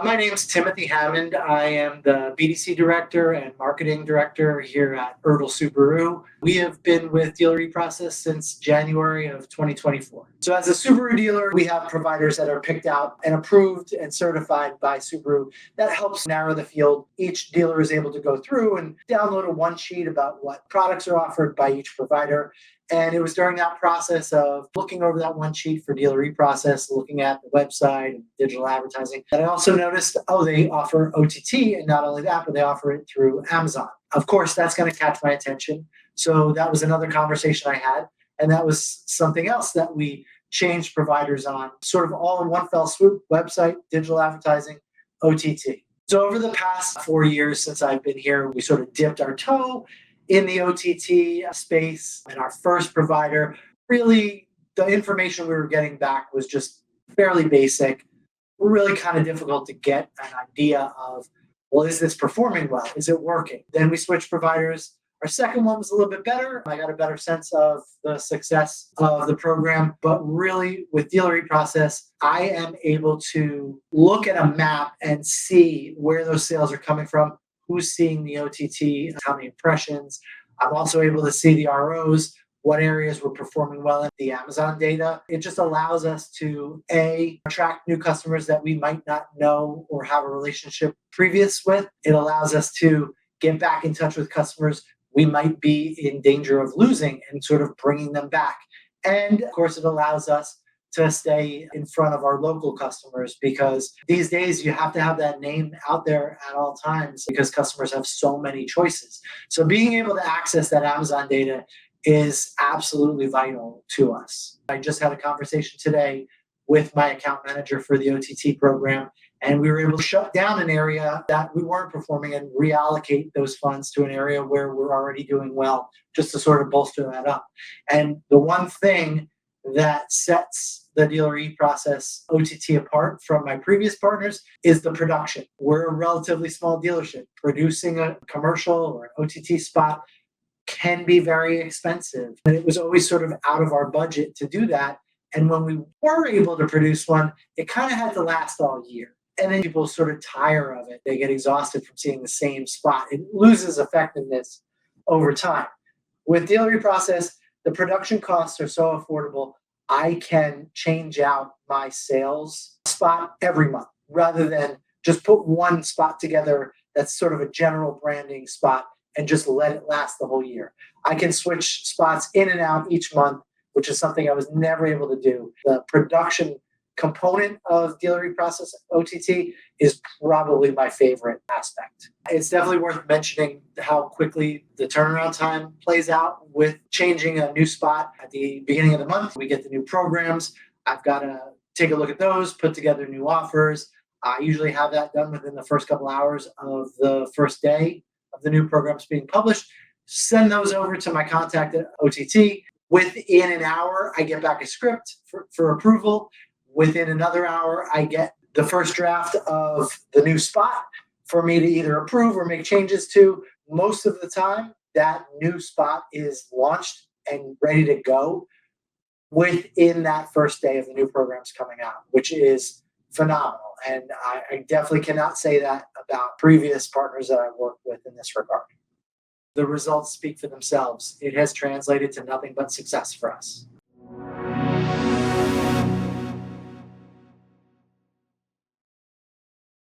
My name's Timothy Hammond. I am the BDC director and marketing director here at Ertle Subaru. We have been with Dealer eProcess since January of 2024. So as a Subaru dealer, we have providers that are picked out and approved and certified by Subaru. That helps narrow the field. Each dealer is able to go through and download a one sheet about what products are offered by each provider. And it was during that process of looking over that one sheet for Dealer eProcess, looking at the website and digital advertising, that I also noticed, they offer OTT. And not only that, but they offer it through Amazon. Of course, that's going to catch my attention. So that was another conversation I had. And that was something else that we changed providers on, sort of all in one fell swoop: website, digital advertising, OTT. So over the past 4 years since I've been here, we sort of dipped our toe in the OTT space. And our first provider, really, the information we were getting back was just fairly basic, really kind of difficult to get an idea of, well, is this performing well? Is it working? Then we switched providers. Our second one was a little bit better. I got a better sense of the success of the program. But really, with Dealer eProcess, I am able to look at a map and see where those sales are coming from, who's seeing the OTT, how many impressions. I'm also able to see the ROs, what areas were performing well in the Amazon data. It just allows us to, attract new customers that we might not know or have a relationship previous with. It allows us to get back in touch with customers we might be in danger of losing and sort of bringing them back. And of course, it allows us to stay in front of our local customers, because these days you have to have that name out there at all times because customers have so many choices. So being able to access that Amazon data is absolutely vital to us. I just had a conversation today with my account manager for the OTT program, and we were able to shut down an area that we weren't performing and reallocate those funds to an area where we're already doing well, just to sort of bolster that up. And the one thing that sets the Dealer eProcess OTT apart from my previous partners is the production. We're a relatively small dealership. Producing a commercial or an OTT spot can be very expensive. And it was always sort of out of our budget to do that. And when we were able to produce one, it kind of had to last all year. And then people sort of tire of it. They get exhausted from seeing the same spot. It loses effectiveness over time. With Dealer eProcess, the production costs are so affordable. I can change out my sales spot every month rather than just put one spot together that's sort of a general branding spot and just let it last the whole year. I can switch spots in and out each month, which is something I was never able to do. The production component of Dealer eProcess OTT is probably my favorite aspect. It's definitely worth mentioning how quickly the turnaround time plays out with changing a new spot at the beginning of the month. We get the new programs. I've got to take a look at those, put together new offers. I usually have that done within the first couple hours of the first day of the new programs being published. Send those over to my contact at OTT. Within an hour, I get back a script for approval. Within another hour, I get the first draft of the new spot for me to either approve or make changes to. Most of the time, that new spot is launched and ready to go within that first day of the new programs coming out, which is phenomenal. And I definitely cannot say that about previous partners that I've worked with in this regard. The results speak for themselves. It has translated to nothing but success for us.